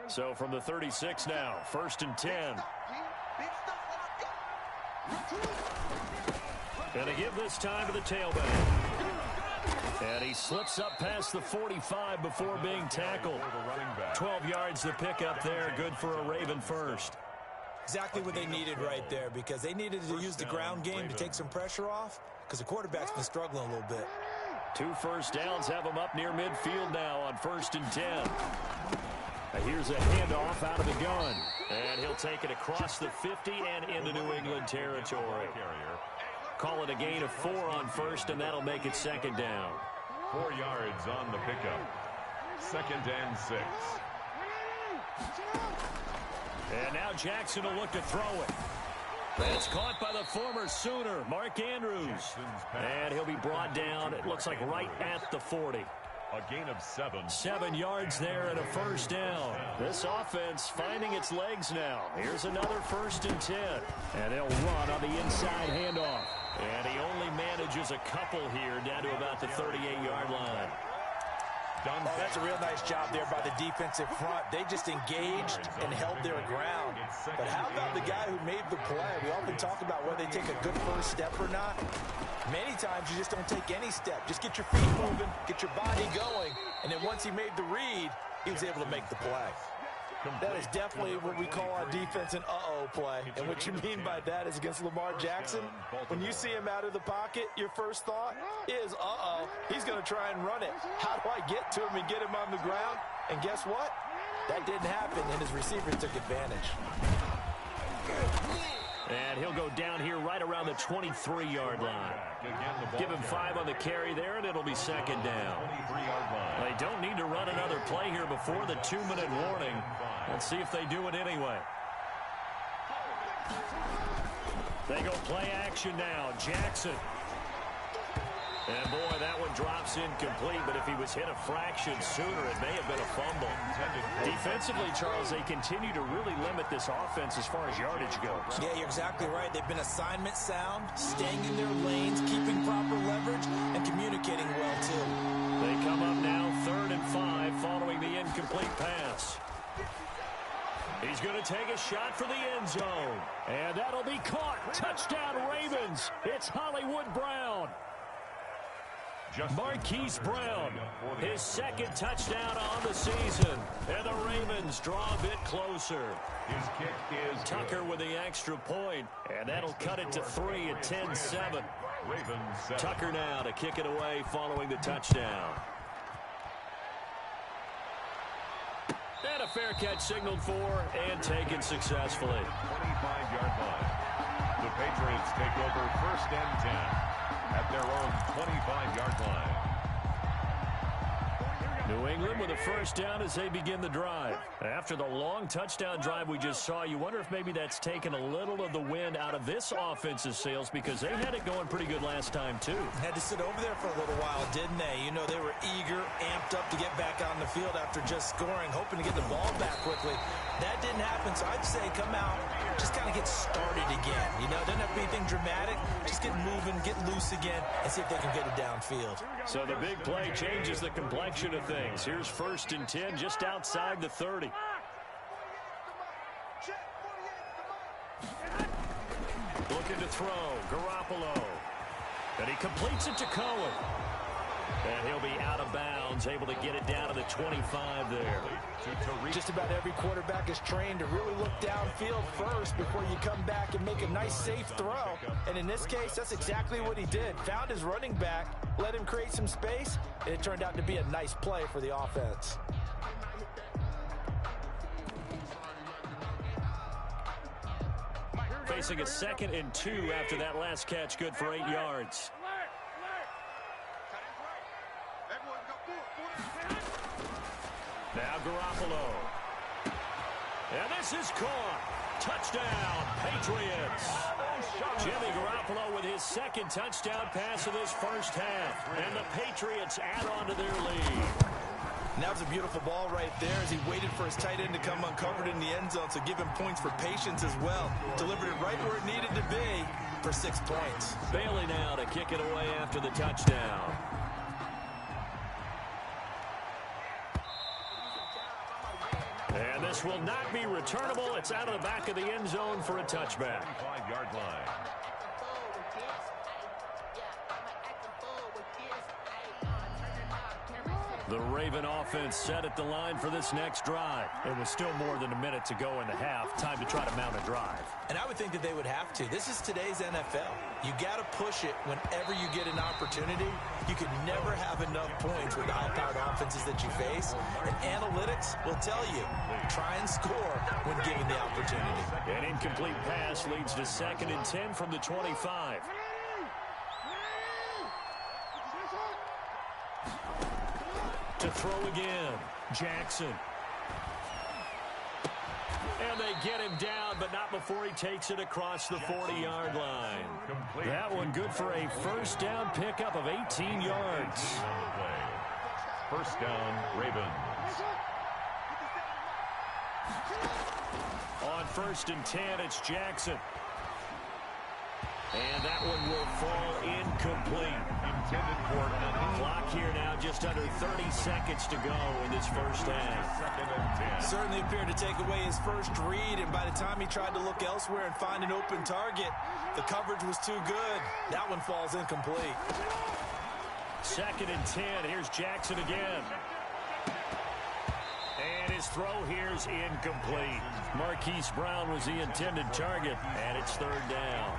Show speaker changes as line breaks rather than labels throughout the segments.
So from the 36 now, 1st and 10. Gonna give this time to the tailback. And he slips up past the 45 before being tackled. 12 yards to pick up there. Good for a Raven first.
Exactly what they needed right there, because they needed to use the ground game to take some pressure off, because the quarterback's been struggling a little bit.
2 first downs have him up near midfield now on 1st and 10. Here's a handoff out of the gun. And he'll take it across the 50 and into New England territory. Call it a gain of 4 on 1st, and that'll make it 2nd down.
4 yards on the pickup. 2nd and 6.
And now Jackson will look to throw it. It's caught by the former Sooner, Mark Andrews. And he'll be brought down, it looks like right at the 40.
A gain of 7.
7 yards there and a 1st down. This offense finding its legs now. Here's another 1st and 10. And they'll run on the inside handoff. And he only manages a couple here down to about the 38-yard line.
Oh, that's a real nice job there by the defensive front. They just engaged and held their ground. But how about the guy who made the play? We often talk about whether they take a good first step or not. Many times you just don't take any step. Just get your feet moving, get your body going, and then once he made the read, he was able to make the play. That is definitely what we call on defense an uh-oh play. And what you mean by that is against Lamar Jackson, when you see him out of the pocket, your first thought is, uh-oh, he's going to try and run it. How do I get to him and get him on the ground? And guess what? That didn't happen, and his receiver took advantage.
And he'll go down here right around the 23-yard line. Give him 5 on the carry there, and it'll be 2nd down. They don't need to run another play here before the 2-minute warning. Let's see if they do it anyway. They go play action now. Jackson. And, boy, that one drops incomplete, but if he was hit a fraction sooner, it may have been a fumble. Defensively, Charles, they continue to really limit this offense as far as yardage goes.
Yeah, you're exactly right. They've been assignment sound, staying in their lanes, keeping proper leverage, and communicating well, too.
They come up now 3rd and 5 following the incomplete pass. He's going to take a shot for the end zone. And that'll be caught. Touchdown, Ravens. It's Hollywood Brown. Marquise Brown, his 2nd touchdown on the season. And the Ravens draw a bit closer.
His kick is
Tucker with the extra point, and that'll cut it to 3 at 10-7.
Ravens.
Tucker now to kick it away following the touchdown. And a fair catch signaled for and taken successfully.
25-yard line. The Patriots take over 1st and 10. At their own 25-yard line.
New England with a 1st down as they begin the drive. After the long touchdown drive we just saw, you wonder if maybe that's taken a little of the wind out of this offense's sails, because they had it going pretty good last time, too.
Had to sit over there for a little while, didn't they? You know, they were eager, amped up to get back on the field after just scoring, hoping to get the ball back quickly. That didn't happen, so I'd say come out, just kind of get started again. You know, doesn't have to be anything dramatic. Just get moving, get loose again, and see if they can get it downfield. So
the big play changes the complexion of things. Here's 1st and 10 just outside the 30. Looking to throw, Garoppolo. And he completes it to Cohen. And he'll be out of bounds, able to get it down to the 25 there.
Just about every quarterback is trained to really look downfield first before you come back and make a nice, safe throw. And in this case, that's exactly what he did. Found his running back, let him create some space, and it turned out to be a nice play for the offense.
Facing a 2nd and 2 after that last catch, good for 8 yards. Now Garoppolo. And this is caught. Touchdown, Patriots. Jimmy Garoppolo with his 2nd touchdown pass of this 1st half. And the Patriots add on to their lead.
And that was a beautiful ball right there as he waited for his tight end to come uncovered in the end zone, so give him points for patience as well. Delivered it right where it needed to be for 6 points.
Bailey now to kick it away after the touchdown. And this will not be returnable. It's out of the back of the end zone for a touchback.
5-yard line.
The Raven offense set at the line for this next drive. It was still more than a minute to go in the half. Time to try to mount a drive.
And I would think that they would have to. This is today's NFL. You got to push it whenever you get an opportunity. You can never have enough points with the high-powered offenses that you face. And analytics will tell you, try and score when given the opportunity.
An incomplete pass leads to 2nd and 10 from the 25. To throw again, Jackson. And they get him down, but not before he takes it across the 40-yard line. That one good for a first down pickup of 18 yards.
First down, Ravens.
On 1st and 10, it's Jackson. And that one will fall incomplete.
Intended for nothing.
Clock here now, just under 30 seconds to go in this first half.
2nd and 10.
Certainly appeared to take away his first read, and by the time he tried to look elsewhere and find an open target, the coverage was too good. That one falls incomplete.
2nd and 10. Here's Jackson again. And his throw here's incomplete. Marquise Brown was the intended target, and it's 3rd down.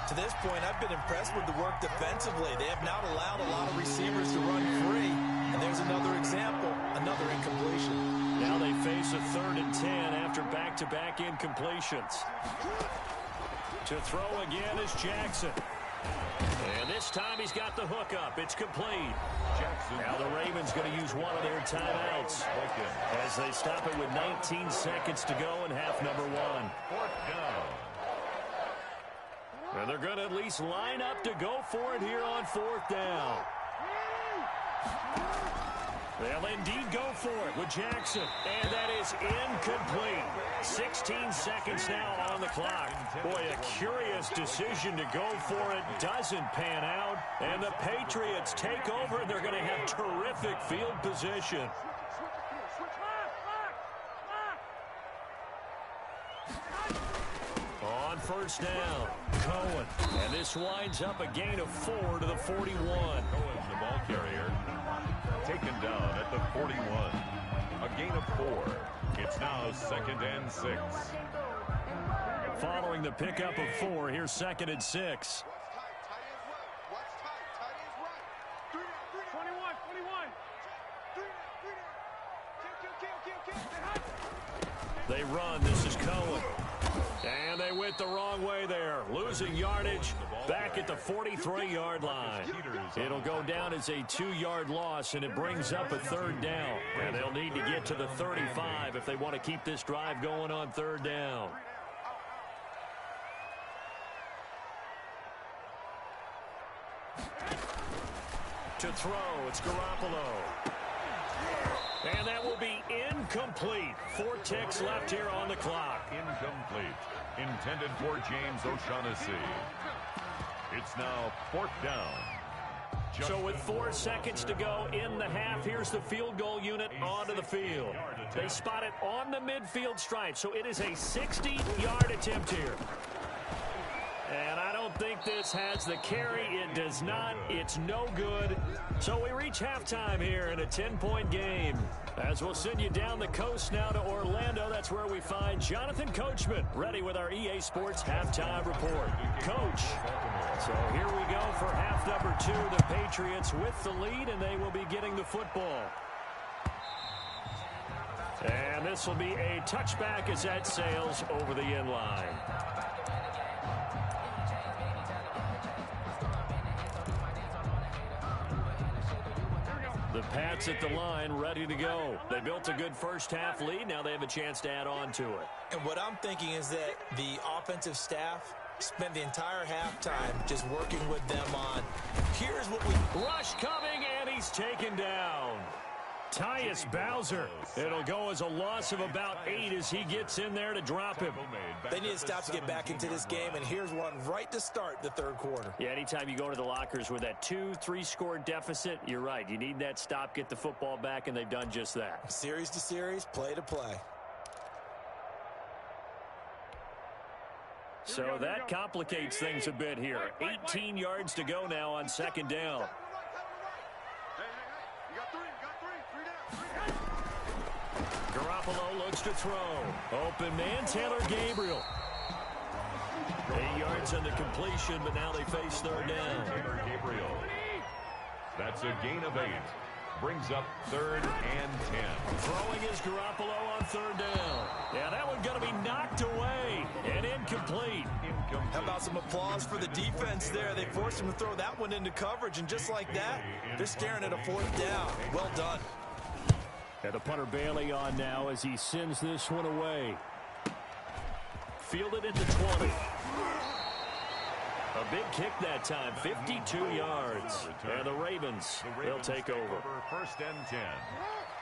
To this point, I've been impressed with the work defensively. They have not allowed a lot of receivers to run free. And there's another example, another incompletion.
Now they face a 3rd and 10 after back-to-back incompletions. To throw again is Jackson. And this time he's got the hook up. It's complete.
Jackson.
Now the Ravens going to use one of their timeouts as they stop it with 19 seconds to go in half number 1.
4th down.
And they're going to at least line up to go for it here on 4th down. They'll indeed go for it with Jackson. And that is incomplete. 16 seconds now on the clock. Boy, a curious decision to go for it. Doesn't pan out. And the Patriots take over. They're going to have terrific field position. On 1st down, Cohen. And this winds up a gain of 4 to the 41.
Cohen, the ball carrier, taken down at the 41. A gain of 4. It's now 2nd and 6.
Following the pickup of 4, here's 2nd and 6. They run. This is Cohen. And they went the wrong way there. Losing yardage back at the 43-yard line. It'll go down as a 2-yard loss, and it brings up a 3rd down. And they'll need to get to the 35 if they want to keep this drive going on 3rd down. To throw, it's Garoppolo. And that will be incomplete. 4 ticks left here on the clock.
Incomplete. Intended for James O'Shaughnessy. It's now 4th down.
So with 4 seconds to go in the half, here's the field goal unit onto the field. They spot it on the midfield stripe, so it is a 60-yard attempt here. And I don't think this has the carry. It does not. It's no good. So we reach halftime here in a 10-point game. As we'll send you down the coast now to Orlando, that's where we find Jonathan Coachman ready with our EA Sports Halftime Report. Coach, so here we go for half number 2. The Patriots with the lead, and they will be getting the football. And this will be a touchback as that sails over the end line. The Pats at the line, ready to go. They built a good first half lead. Now they have a chance to add on to it.
And what I'm thinking is that the offensive staff spent the entire halftime just working with them on, here's what we...
Rush coming, and he's taken down. Tyus Bowser. It'll go as a loss of about 8 as he gets in there to drop him.
They need to stop to get back into this game, and here's one right to start the 3rd quarter.
Yeah, anytime you go to the lockers with that 2-3 score deficit, you're right. You need that stop, get the football back, and they've done just that.
Series to series, play to play.
So that complicates things a bit here. 18 yards to go now on second down. Garoppolo looks to throw. Open man, Taylor Gabriel. 8 yards on the completion, but now they face third down.
Taylor Gabriel. That's a gain of 8. Brings up 3rd and 10.
Throwing is Garoppolo on third down. Yeah, that one going to be knocked away and incomplete.
How about some applause for the defense there? They forced him to throw that one into coverage, and just like that, they're staring at a 4th down. Well done.
And the punter Bailey on now as he sends this one away. Fielded at the 20. A big kick that time, 52 yards. And the Ravens, they'll take over.
1st and 10.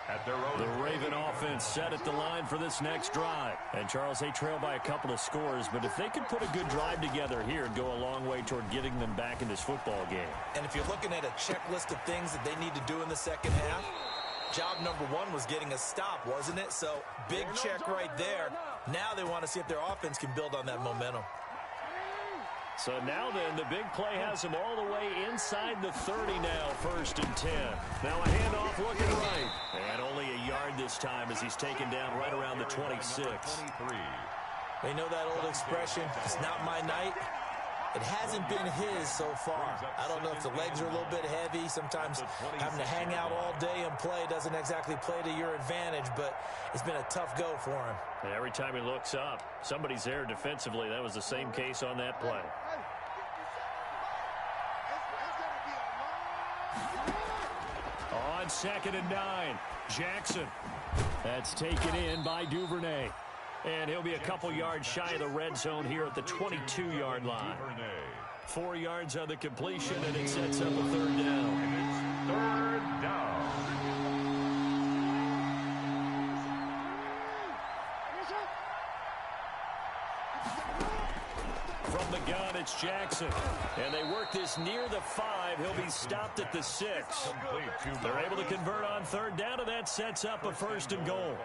At their own.
The Raven offense set at the line for this next drive. And, Charles, they trail by a couple of scores, but if they could put a good drive together here, it'd go a long way toward getting them back in this football game.
And if you're looking at a checklist of things that they need to do in the second half, job number 1 was getting a stop, wasn't it? So, big check right there. Now they want to see if their offense can build on that momentum.
So now then, the big play has him all the way inside the 30 now, 1st and 10. Now a handoff looking right. And only a yard this time as he's taken down right around the 26.
23.
They know that old expression, it's not my night. It hasn't been his so far. I don't know if the legs are a little bit heavy. Sometimes having to hang out all day and play doesn't exactly play to your advantage, but it's been a tough go for him.
And every time he looks up, somebody's there defensively. That was the same case on that play. On 2nd and 9, Jackson. That's taken in by Duvernay. And he'll be a couple yards shy of the red zone here at the 22-yard line. 4 yards on the completion, and it sets up a 3rd down.
And it's 3rd down.
From the gun, it's Jackson. And they work this near the 5. He'll be stopped at the 6. They're able to convert on 3rd down, and that sets up a 1st and goal.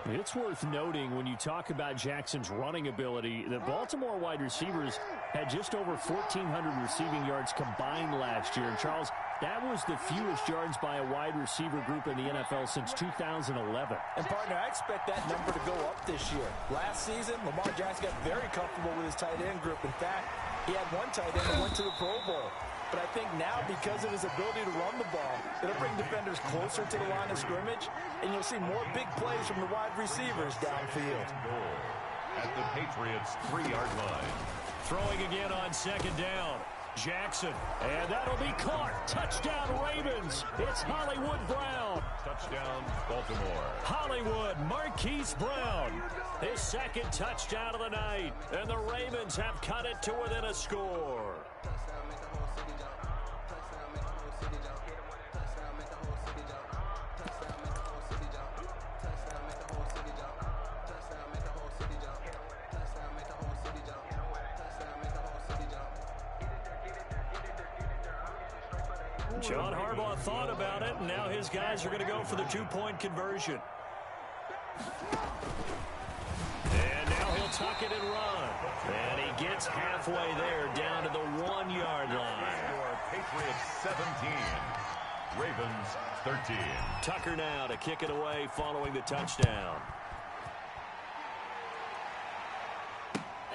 It's worth noting when you talk about Jackson's running ability, the Baltimore wide receivers had just over 1,400 receiving yards combined last year. And, Charles, that was the fewest yards by a wide receiver group in the NFL since 2011.
And, partner, I expect that number to go up this year. Last season, Lamar Jackson got very comfortable with his tight end group. In fact, he had one tight end that went to the Pro Bowl. But I think now, because of his ability to run the ball, it'll bring defenders closer to the line of scrimmage, and you'll see more big plays from the wide receivers downfield.
At the Patriots' 3-yard line.
Throwing again on 2nd down. Jackson, and that'll be caught. Touchdown, Ravens. It's Hollywood Brown.
Touchdown, Baltimore.
Hollywood, Marquise Brown. His 2nd touchdown of the night. And the Ravens have cut it to within a score. John Harbaugh thought about it, and now his guys are going to go for the 2-point conversion. And now he'll tuck it and run. And he gets halfway there, down to the 1-yard line.
Patriots 17, Ravens 13.
Tucker now to kick it away following the touchdown.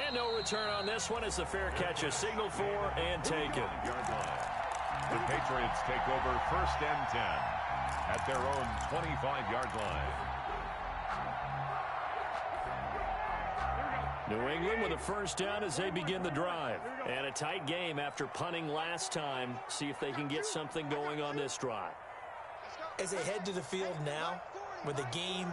And no return on this one as the fair catch is signaled for and taken.
The Patriots take over 1st and 10 at their own 25-yard line.
New England with a 1st down as they begin the drive. And a tight game after punting last time. See if they can get something going on this drive.
As they head to the field now, with the game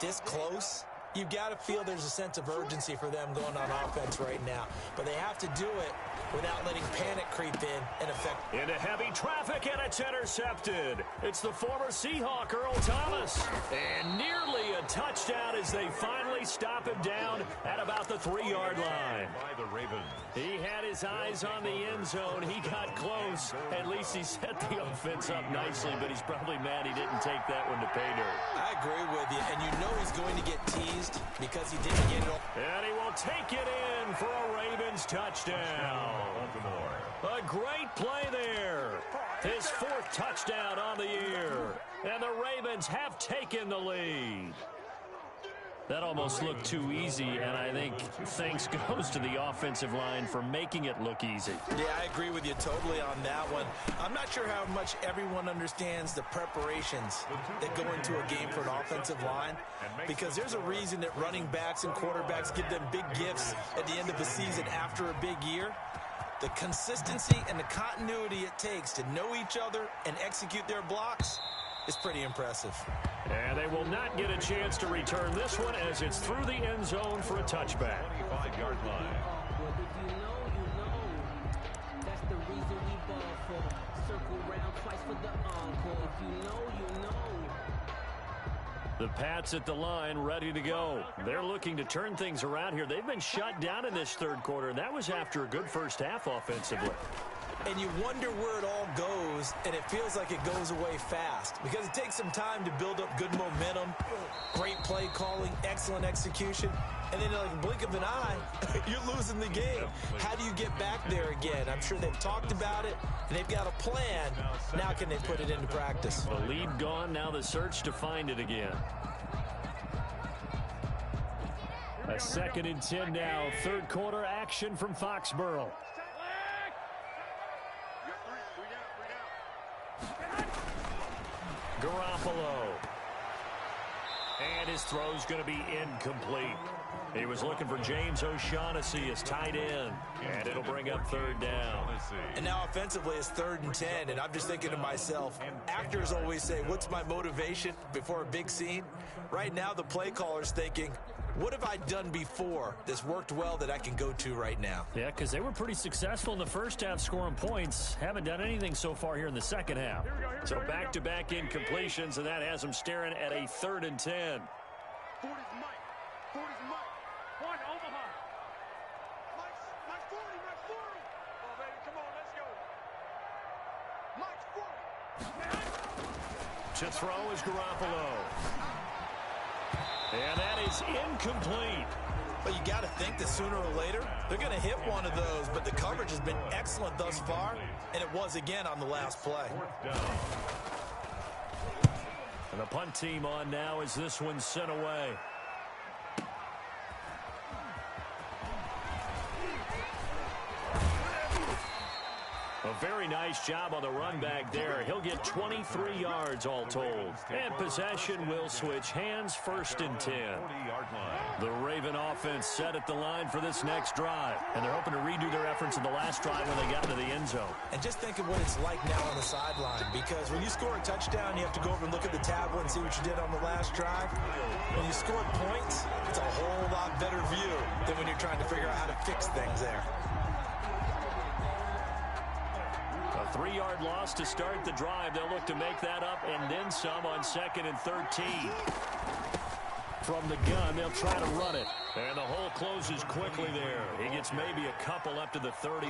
this close, you've got to feel there's a sense of urgency for them going on offense right now. But they have to do it without letting panic creep in and affect.
Into heavy traffic, and it's intercepted. It's the former Seahawk, Earl Thomas. And nearly a touchdown as they finally stop him down at about the 3-yard line.
By the Ravens.
He had his eyes on the end zone. He got close. At least he set the offense up nicely, but he's probably mad he didn't take that one to pay dirt.
I agree with you, and you know he's going to get teased because he didn't get it.
And he will take it in for a Ravens touchdown. A great play there. His 4th touchdown on the year. And the Ravens have taken the lead. That almost looked too easy, and I think thanks goes to the offensive line for making it look easy.
Yeah, I agree with you totally on that one. I'm not sure how much everyone understands the preparations that go into a game for an offensive line, because there's a reason that running backs and quarterbacks give them big gifts at the end of the season after a big year. The consistency and the continuity it takes to know each other and execute their blocks is pretty impressive.
And they will not get a chance to return this one as it's through the end zone for a touchback.
25-yard line.
If you know. That's the reason we ball for. Circle round twice for the encore. If you know.
The Pats at the line ready to go. They're looking to turn things around here. They've been shut down in this 3rd quarter, and that was after a good first half offensively.
And you wonder where it all goes, and it feels like it goes away fast because it takes some time to build up good momentum, great play calling, excellent execution, and then like a blink of an eye, you're losing the game. How do you get back there again? I'm sure they've talked about it, and they've got a plan. Now can they put it into practice?
The lead gone, now the search to find it again. A 2nd and 10 now, 3rd quarter action from Foxborough. Garoppolo. And his throw's going to be incomplete. He was looking for James O'Shaughnessy as tight end. And it'll bring up 3rd down.
And now offensively it's 3rd and 10. And I'm just thinking to myself, actors always say, what's my motivation before a big scene? Right now the play caller's thinking, what have I done before that's worked well that I can go to right now?
Yeah, because they were pretty successful in the first half scoring points. Haven't done anything so far here in the second half. So back-to-back incompletions, and that has them staring at a 3rd and 10.
40's Mike. 40's Mike. One, Omaha. Mike's 40. Mike's 40. Oh, baby, come on, let's go. Mike's 40.
To throw is Garoppolo. And that is incomplete.
But you got to think that sooner or later, they're going to hit one of those. But the coverage has been excellent thus far, and it was again on the last play.
And the punt team on now as this one's sent away. A very nice job on the run back there. He'll get 23 yards all told. And possession will switch hands, 1st and 10. The Raven offense set at the line for this next drive. And they're hoping to redo their efforts in the last drive when they got into the end zone.
And just think of what it's like now on the sideline. Because when you score a touchdown, you have to go over and look at the tablet and see what you did on the last drive. When you score points, it's a whole lot better view than when you're trying to figure out how to fix things there.
A 3-yard loss to start the drive. They'll look to make that up and then some on 2nd and 13. From the gun, they'll try to run it. And the hole closes quickly there. He gets maybe a couple up to the 38.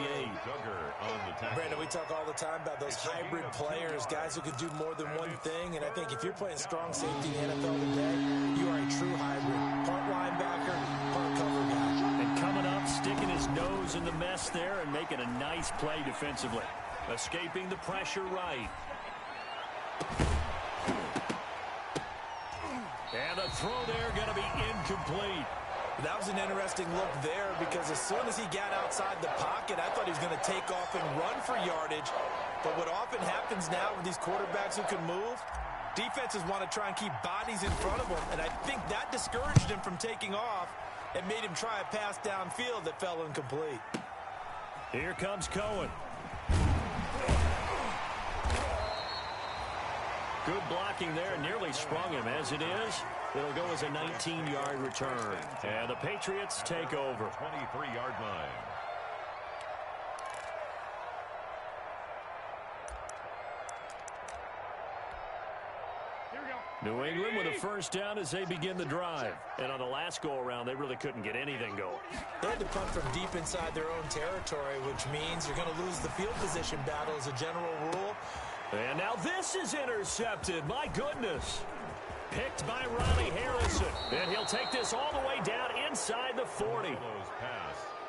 Brandon, we talk all the time about those hybrid players, guys who can do more than one thing. And I think if you're playing strong safety in the NFL today, you are a true hybrid. Part linebacker, part cover guy.
And coming up, sticking his nose in the mess there and making a nice play defensively. Escaping the pressure right. And the throw there going to be incomplete.
That was an interesting look there because as soon as he got outside the pocket, I thought he was going to take off and run for yardage. But what often happens now with these quarterbacks who can move, defenses want to try and keep bodies in front of them. And I think that discouraged him from taking off and made him try a pass downfield that fell incomplete.
Here comes Cohen. Good blocking there, nearly sprung him. As it is, it'll go as a 19-yard return. And the Patriots take over.
23-yard line.
New England with a first down as they begin the drive. And on the last go-around, they really couldn't get anything going.
They had to punt from deep inside their own territory, which means you're going to lose the field position battle as a general rule.
And now this is intercepted. My goodness. Picked by Ronnie Harrison. And he'll take this all the way down inside the 40.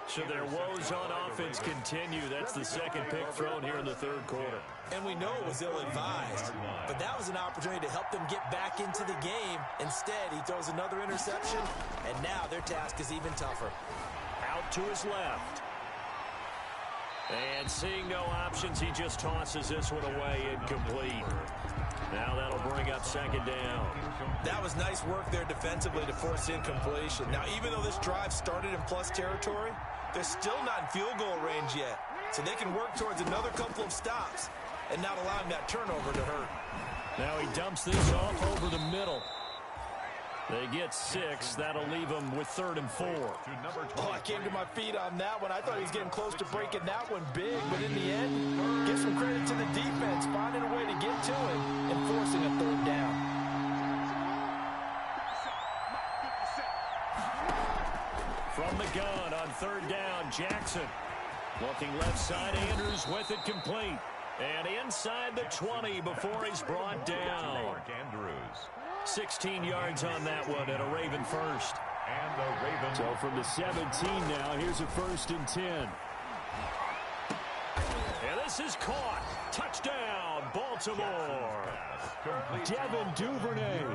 Should their woes on offense continue, that's the second pick thrown here in the third quarter.
And we know it was ill-advised, but that was an opportunity to help them get back into the game. Instead, he throws another interception, and now their task is even tougher.
Out to his left. And seeing no options, he just tosses this one away, incomplete. Now that'll bring up second down.
That was nice work there defensively to force incompletion. Now, even though this drive started in plus territory, they're still not in field goal range yet. So they can work towards another couple of stops and not allowing that turnover to hurt.
Now he dumps this off over the middle. They get 6. That'll leave them with 3rd and 4.
Oh, I came to my feet on that one. I thought he was getting close to breaking that one big, but in the end, give some credit to the defense, finding a way to get to it and forcing a 3rd down.
From the gun on 3rd down, Jackson. Looking left side, Andrews with it complete. And inside the 20 before he's brought down. 16 yards on that one and a Raven first. So from the 17 now, here's a 1st and 10. And this is caught. Touchdown, Baltimore. Devin Duvernay.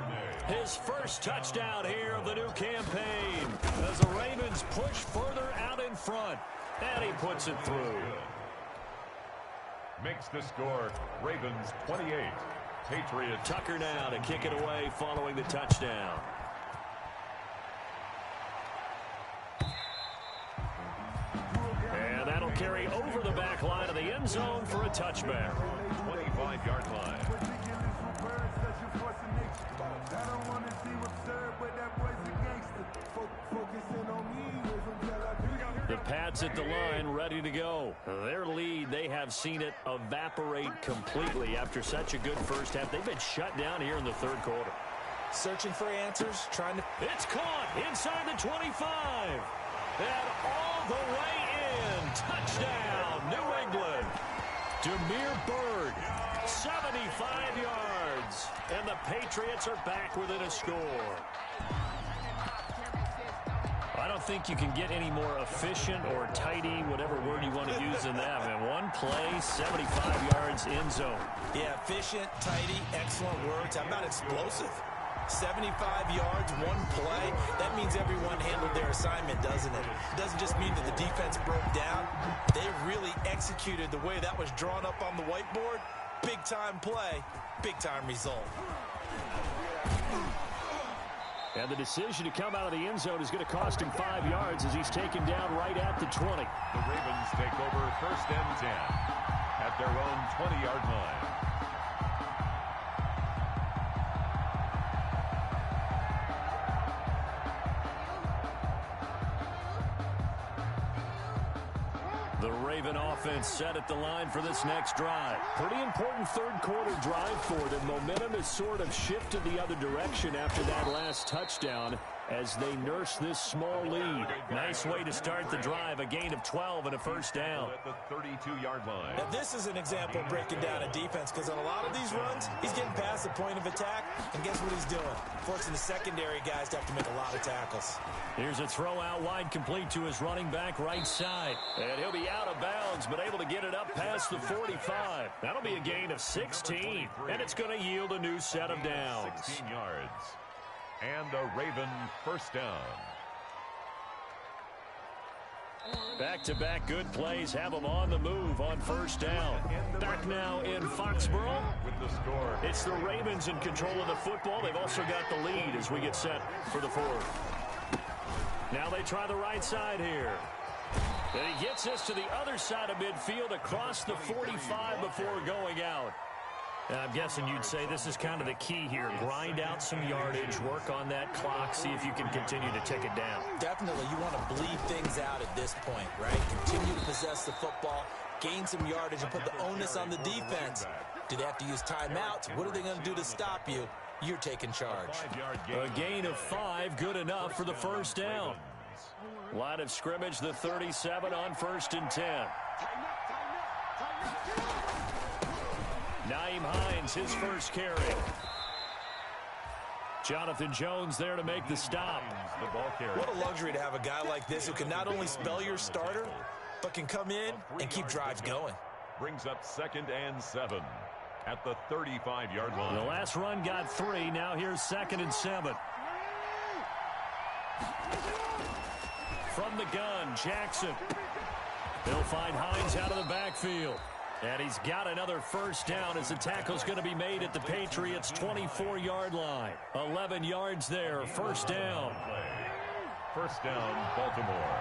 His first touchdown here of the new campaign as the Ravens push further out in front. And he puts it through.
Makes the score Ravens 28. Patriots.
Tucker now to kick it away following the touchdown. And that'll carry over the back line of the end zone for a touchback.
25-yard line.
The Pats at the line, ready to go. Their lead, they have seen it evaporate completely after such a good first half. They've been shut down here in the third quarter.
Searching for answers, trying to...
It's caught inside the 25. And all the way in. Touchdown, New England. Demir Bird, 75 yards. And the Patriots are back within a score. I don't think you can get any more efficient or tidy, whatever word you want to use in that. Man, one play, 75 yards in zone.
Yeah, efficient, tidy, excellent words. How about explosive? 75 yards, one play. That means everyone handled their assignment, doesn't it? It doesn't just mean that the defense broke down. They really executed the way that was drawn up on the whiteboard. Big-time play, big-time result.
And the decision to come out of the end zone is going to cost him 5 yards as he's taken down right at the 20.
The Ravens take over 1st and 10 at their own 20-yard line.
The Raven offense set at the line for this next drive. Pretty important third quarter drive for them. Momentum has sort of shifted the other direction after that last touchdown as they nurse this small lead. Nice way to start the drive. A gain of 12 and a 1st down.
At the 32-yard line.
Now this is an example of breaking down a defense because on a lot of these runs, he's getting past the point of attack, and guess what he's doing? Forcing the secondary guys to have to make a lot of tackles.
Here's a throw out wide complete to his running back right side. And he'll be out of bounds, but able to get it up past the 45. That'll be a gain of 16, and it's going to yield a new set of downs.
16 yards. And a Raven 1st down.
Back-to-back good plays have them on the move on 1st down. Back now in Foxborough.
With the score.
It's the Ravens in control of the football. They've also got the lead as we get set for the 4th. Now they try the right side here. And he gets this to the other side of midfield across the 45 before going out. And I'm guessing you'd say this is kind of the key here. Grind out some yardage, work on that clock, see if you can continue to take it down.
Definitely, you want to bleed things out at this point, right? Continue to possess the football, gain some yardage, and put the onus on the defense. Do they have to use timeouts? What are they going to do to stop you? You're taking charge.
A gain of 5, good enough for the 1st down. Line of scrimmage, the 37 on 1st and 10. Naeem Hines, his first carry. Jonathan Jones there to make the stop.
The ball carrier.
What a luxury to have a guy like this who can not only spell your starter, but can come in and keep drives going.
Brings up 2nd and 7 at the 35-yard line.
The last run got 3. Now here's 2nd and 7. From the gun, Jackson. He'll find Hines out of the backfield. And he's got another first down as the tackle's going to be made at the Patriots' 24-yard line. 11 yards there, first down.
First down, Baltimore.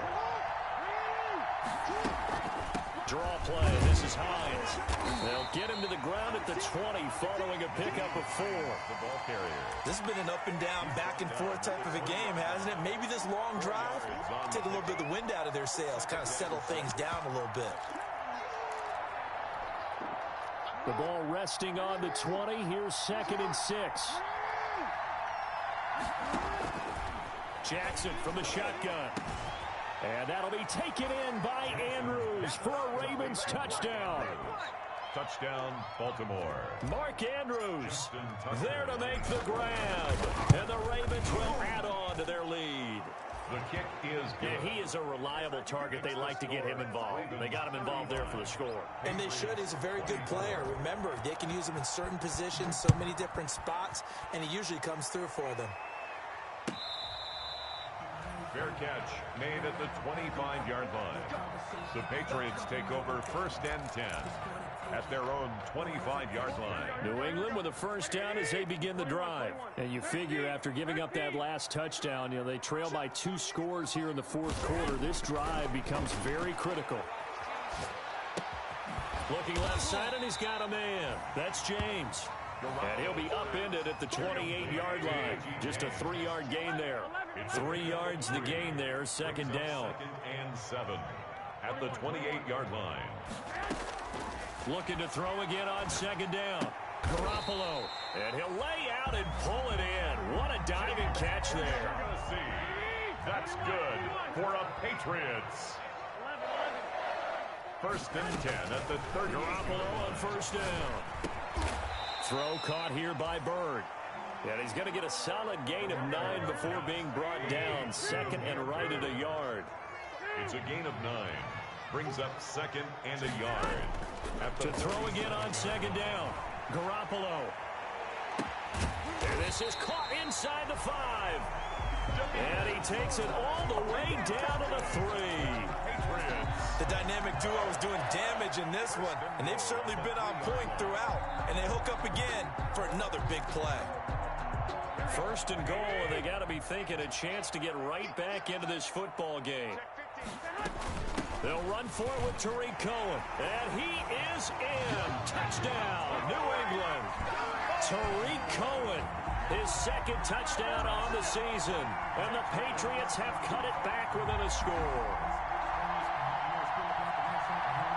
Draw play. This is Hines. They'll get him to the ground at the 20 following a pickup of 4.
The ball carrier.
This has been an up and down, back and forth type of a game, hasn't it? Maybe this long drive take a little bit of the wind out of their sails, kind of settle things down a little bit.
The ball resting on the 20. Here's 2nd and 6. Jackson from the shotgun. And that'll be taken in by Andrews for a Ravens touchdown.
Touchdown, Baltimore.
Mark Andrews there to make the grab. And the Ravens will add on to their lead.
The kick is good.
Yeah, he is a reliable target. They like to get him involved. They got him involved there for the score.
And they should. He's a very good player. Remember, they can use him in certain positions, so many different spots, and he usually comes through for them.
Fair catch made at the 25-yard line. The Patriots take over 1st and 10 at their own 25-yard line.
New England with a first down as they begin the drive. And you figure after giving up that last touchdown, they trail by 2 scores here in the 4th quarter. This drive becomes very critical. Looking left side, and he's got a man. That's James. And he'll be upended at the 28-yard line. Just a 3-yard gain there. 3 yards the gain there, 2nd down.
2nd and 7 at the 28-yard line.
Looking to throw again on 2nd down. Garoppolo. And he'll lay out and pull it in. What a diving catch there.
That's good for a Patriots. 1st and 10 at the 30.
Garoppolo on first down. Throw caught here by Bird. And he's going to get a solid gain of 9 before being brought down. 2nd and right at a yard.
It's a gain of 9. Brings up 2nd and a yard.
To throw again on 2nd down. Garoppolo. And this is caught inside the 5. And he takes it all the way down to the 3.
The dynamic duo is doing damage in this one, and they've certainly been on point throughout. And they hook up again for another big play.
1st and goal, and they got to be thinking a chance to get right back into this football game. They'll run for it with Tariq Cohen, and he is in. Touchdown, New England. Tariq Cohen, his 2nd touchdown on the season, and the Patriots have cut it back within a score.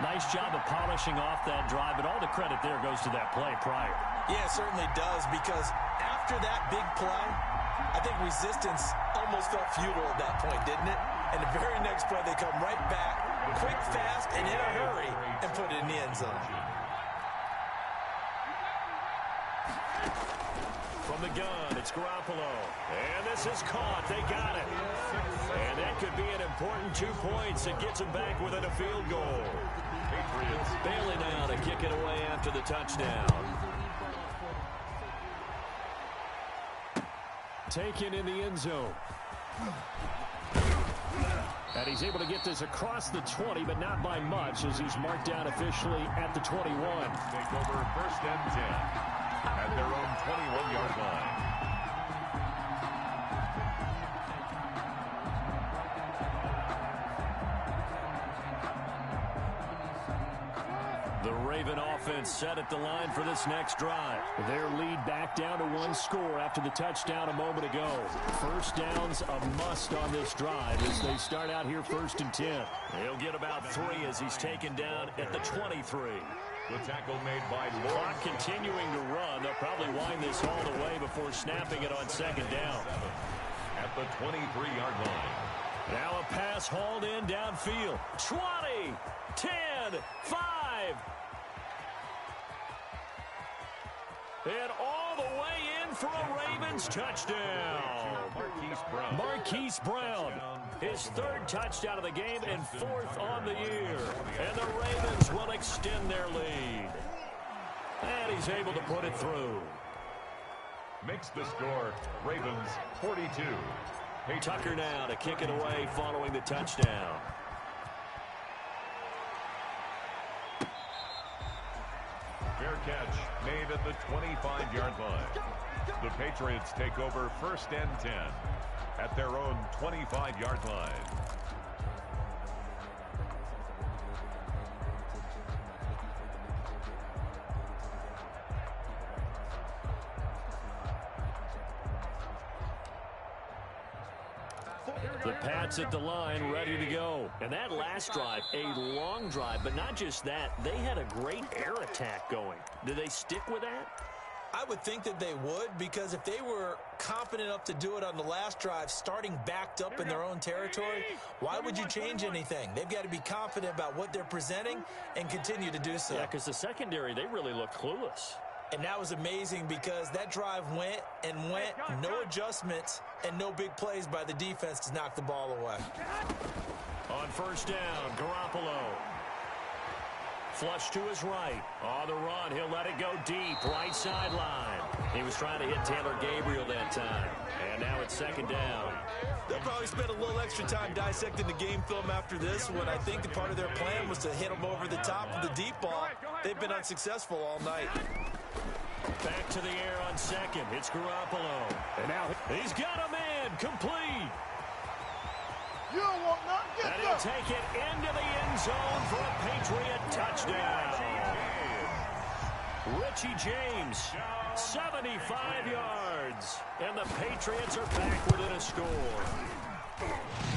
Nice job of polishing off that drive, but all the credit there goes to that play prior.
Yeah, it certainly does, because after that big play, I think resistance almost felt futile at that point, didn't it? And the very next play, they come right back, quick, fast, and in a hurry, and put it in the end zone.
From the gun, it's Garoppolo. And this is caught. They got it. And that could be an important 2 points. It gets them back within a field goal. Patriots bailing out and kick it away after the touchdown. Taken in the end zone. And he's able to get this across the 20, but not by much, as he's marked down officially at the 21.
Take over 1st and 10 at their own 21-yard line.
The Raven offense set at the line for this next drive. Their lead back down to 1 score after the touchdown a moment ago. First down's a must on this drive as they start out here 1st and 10. He'll get about 3 as he's taken down at the 23.
The tackle made by
Clock continuing to run. They'll probably wind this all the way before snapping it on 2nd down.
At the 23-yard line.
Now a pass hauled in downfield. 20, 10, 5. And all the way in for a Ravens touchdown. Marquise Brown, his third touchdown of the game and fourth on the year. And the Ravens will extend their lead. And he's able to put it through.
Makes the score Ravens 42.
Tucker now to kick it away following the touchdown.
Fair catch made at the 25-yard line. The Patriots take over 1st and 10 at their own 25-yard line.
The Pats at the line, ready to go. And that last drive, a long drive, but not just that. They had a great air attack going. Do they stick with that?
I would think that they would, because if they were confident enough to do it on the last drive, starting backed up in their own territory, why would you change anything? They've got to be confident about what they're presenting and continue to do so.
Yeah, because the secondary, they really look clueless.
And that was amazing because that drive went and went, no adjustments and no big plays by the defense to knock the ball away.
On first down, Garoppolo. Flush to his right. On the run, he'll let it go deep, right sideline. He was trying to hit Taylor Gabriel that time. And now it's second down.
They'll probably spend a little extra time dissecting the game film after this, when I think the part of their plan was to hit him over the top of the deep ball. They've been unsuccessful all night.
Back to the air on second. It's Garoppolo. And now he's got a man complete.
You don't want nothing.
And he'll take it into the end zone for a Patriot touchdown. Richie James, 75 yards. And the Patriots are back within a score.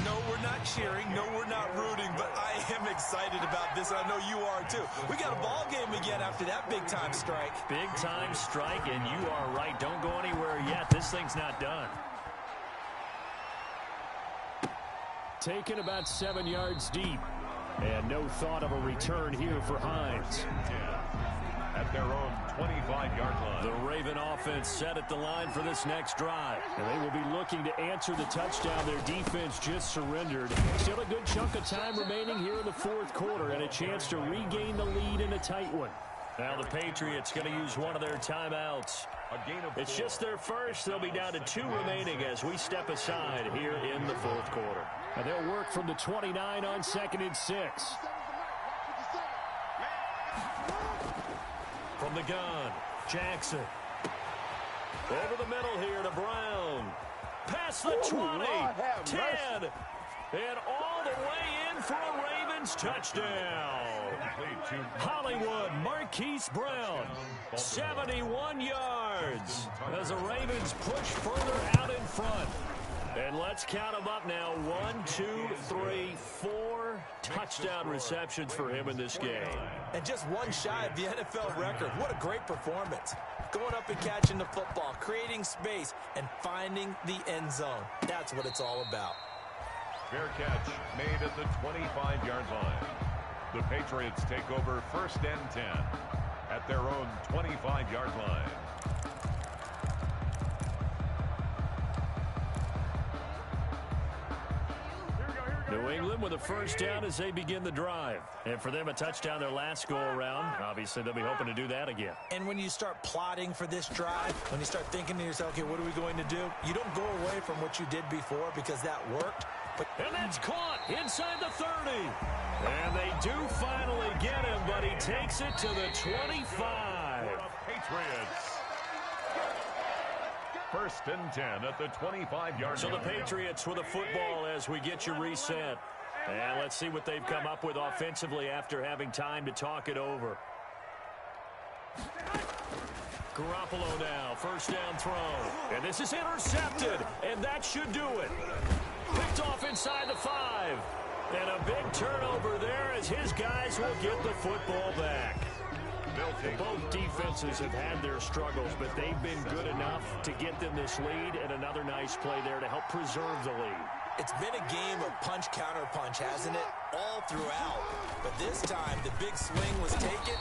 No, we're not cheering. No, we're not rooting, but I am excited about this. I know you are too. We got a ball game again after that big-time strike.
Big-time strike, and you are right. Don't go anywhere yet. This thing's not done. Taken about 7 yards deep. And no thought of a return here for Hines.
At their own 25-yard line.
The Raven offense set at the line for this next drive. And they will be looking to answer the touchdown their defense just surrendered. Still a good chunk of time remaining here in the fourth quarter and a chance to regain the lead in a tight one. Now the Patriots going to use one of their timeouts. It's just their first. They'll be down to 2 remaining as we step aside here in the fourth quarter. And they'll work from the 29 on 2nd and 6. From the gun, Jackson. Over the middle here to Brown. Past the 20, 10, and all the way in for a Ravens touchdown. Hollywood, Marquise Brown, 71 yards as the Ravens push further out in front. And let's count them up now. 1, 2, 3, 4 touchdown receptions for him in this game.
And just one shy of the NFL record. What a great performance. Going up and catching the football, creating space, and finding the end zone. That's what it's all about.
Fair catch made at the 25-yard line. The Patriots take over 1st and 10 at their own 25-yard line.
New England with a first down as they begin the drive. And for them, a touchdown their last go-around. Obviously, they'll be hoping to do that again.
And when you start plotting for this drive, when you start thinking to yourself, okay, what are we going to do? You don't go away from what you did before because that worked.
And that's caught inside the 30. And they do finally get him, but he takes it to the 25.
Patriots. 1st and 10 at the 25-yard line.
So the Patriots with a football as we get you reset. And let's see what they've come up with offensively after having time to talk it over. Garoppolo now, first down throw. And this is intercepted, and that should do it. Picked off inside the 5. And a big turnover there as his guys will get the football back. Both defenses have had their struggles, but they've been good enough to get them this lead, and another nice play there to help preserve the lead.
It's been a game of punch-counter-punch, hasn't it? All throughout. But this time, the big swing was taken,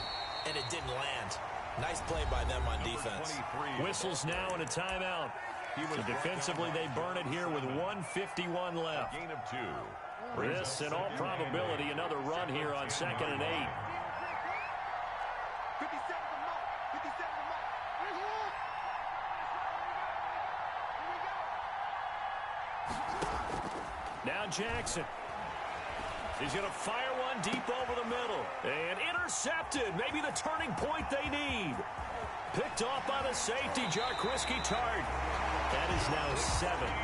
and it didn't land. Nice play by them on defense.
Whistles now and a timeout. So defensively, they burn it here with 1:51 left.
Gain of 2.
This, in all probability, another run here on 2nd and 8.
57 to mark. 57 to mark.
Now Jackson. He's going to fire one deep over the middle. And intercepted. Maybe the turning point they need. Picked off by the safety, Jarkowski Tart. That is now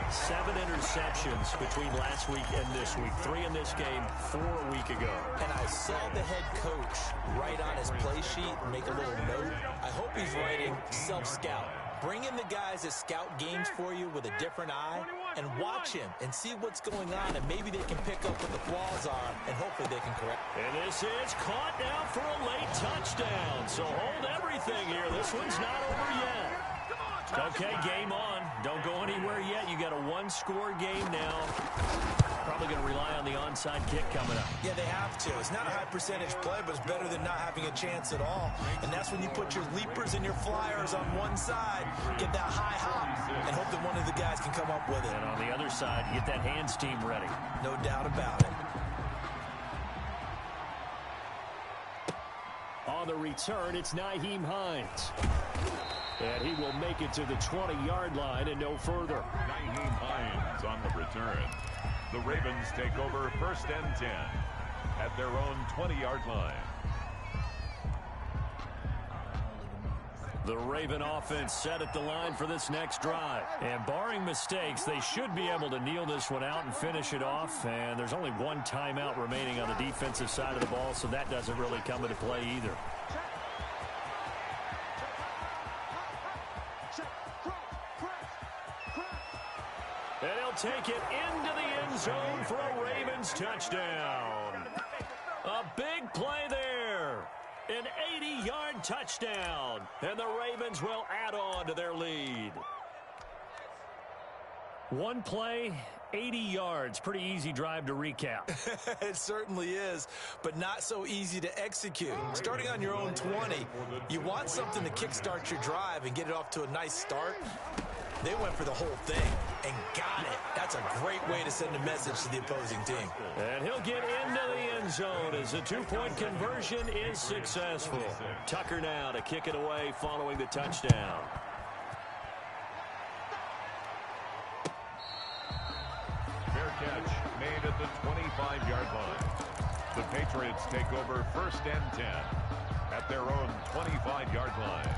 7 interceptions between last week and this week. 3 in this game, 4 a week ago.
And I saw the head coach write on his play sheet, make a little note. I hope he's writing self-scout. Bring in the guys that scout games for you with a different eye and watch him and see what's going on, and maybe they can pick up what the flaws are, and hopefully they can correct.
And this is caught now for a late touchdown. So hold everything here. This one's not over yet. Okay, game on. Don't go anywhere yet. You got a 1-score game now. Probably going to rely on the onside kick coming up.
Yeah, they have to. It's not a high-percentage play, but it's better than not having a chance at all. And that's when you put your leapers and your flyers on one side, get that high hop, and hope that one of the guys can come up with it.
And on the other side, get that hands team ready.
No doubt about it.
On the return, it's Nyheim Hines. And he will make it to the 20-yard line and no further.
Nyheim Hines on the return. The Ravens take over 1st and 10 at their own 20-yard line.
The Raven offense set at the line for this next drive. And barring mistakes, they should be able to kneel this one out and finish it off. And there's only one timeout remaining on the defensive side of the ball, so that doesn't really come into play either. And he'll take it into the end zone for a Ravens touchdown. A big play there. An 80-yard touchdown. And the Ravens will add on to their lead. One play, 80 yards. Pretty easy drive to recap.
It certainly is, but not so easy to execute. Starting on your own 20, you want something to kickstart your drive and get it off to a nice start. They went for the whole thing and got it. That's a great way to send a message to the opposing team.
And he'll get into the end zone as the 2-point conversion is successful. Tucker now to kick it away following the touchdown.
Fair catch made at the 25-yard line. The Patriots take over 1st and 10 at their own 25-yard line.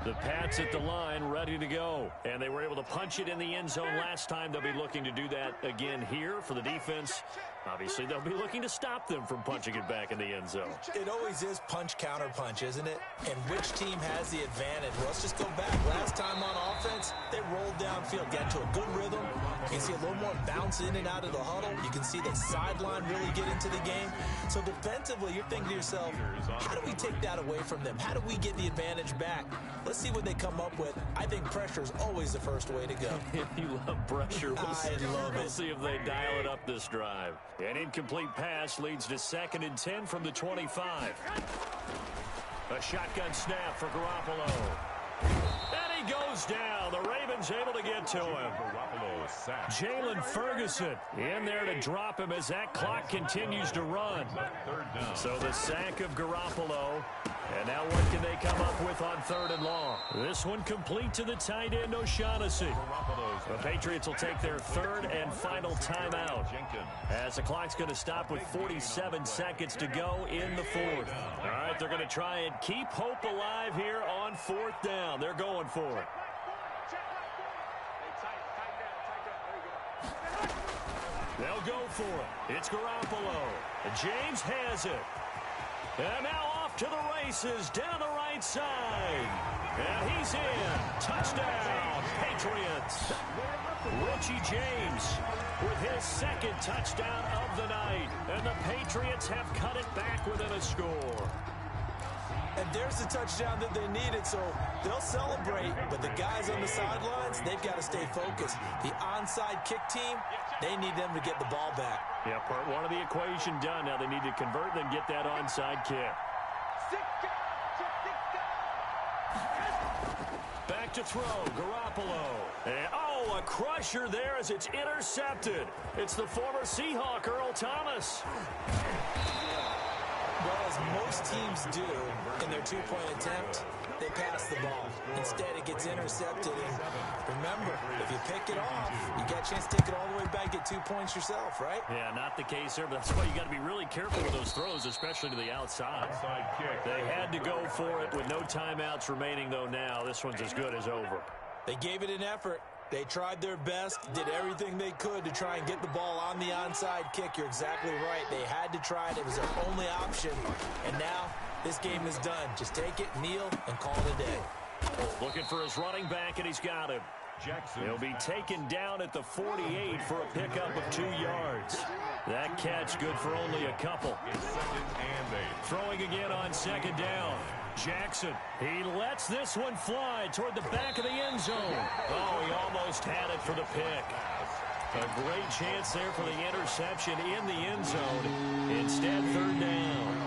The Pats at the line, ready to go. And they were able to punch it in the end zone last time. They'll be looking to do that again here for the defense. Obviously, they'll be looking to stop them from punching it back in the end zone.
It always is punch, counter punch, isn't it? And which team has the advantage? Well, let's just go back. Last time on offense, they rolled downfield, got to a good rhythm. You can see a little more bounce in and out of the huddle. You can see the sideline really get into the game. So defensively, you're thinking to yourself, how do we take that away from them? How do we get the advantage back? Let's see what they come up with. I think pressure is always the first way to go.
You love pressure.
I love it.
We'll see if they dial it up this drive. An incomplete pass leads to 2nd and 10 from the 25. A shotgun snap for Garoppolo. And he goes down. The Ravens able to get to him. Jalen Ferguson in there to drop him as that clock continues to run. So the sack of Garoppolo. And now what can they come up with on 3rd and long? This one complete to the tight end, O'Shaughnessy. The Patriots will take their 3rd and final timeout as the clock's going to stop with 47 seconds to go in the 4th. All right, they're going to try and keep hope alive here on 4th down. They're going for it. They'll go for it. It's Garoppolo. James has it. And now off to the races down the right side. And he's in. Touchdown, Patriots. Richie James with his 2nd touchdown of the night. And the Patriots have cut it back within a score.
And there's the touchdown that they needed, so they'll celebrate. But the guys on the sidelines, they've got to stay focused. The onside kick team, they need them to get the ball back.
Yeah, part 1 of the equation done. Now they need to convert and get that onside kick. Back to throw, Garoppolo. And, oh, a crusher there as it's intercepted. It's the former Seahawk, Earl Thomas.
Well, as most teams do in their two-point attempt, they pass the ball. Instead, it gets intercepted. And remember, if you pick it off, you got a chance to take it all the way back, get 2 points yourself, right?
Yeah, not the case here, but that's why you got to be really careful with those throws, especially to the outside. They had to go for it with no timeouts remaining, though. Now this one's as good as over.
They gave it an effort. They tried their best, did everything they could to try and get the ball on the onside kick. You're exactly right. They had to try it. It was their only option. And now this game is done. Just take it, kneel, and call it a day.
Looking for his running back, and he's got him. He'll be taken down at the 48 for a pickup of 2 yards. That catch good for only a couple. Throwing again on second down. Jackson, he lets this one fly toward the back of the end zone. Oh, he almost had it for the pick. A great chance there for the interception in the end zone. Instead, third down.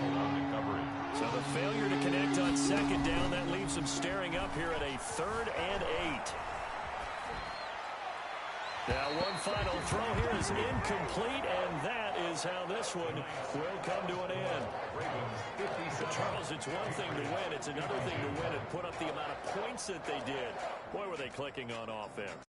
So the failure to connect on second down, that leaves him staring up here at a 3rd and 8. Now one final throw here is incomplete, and that is how this one will come to an end. But Charles, it's one thing to win. It's another thing to win and put up the amount of points that they did. Boy, were they clicking on offense.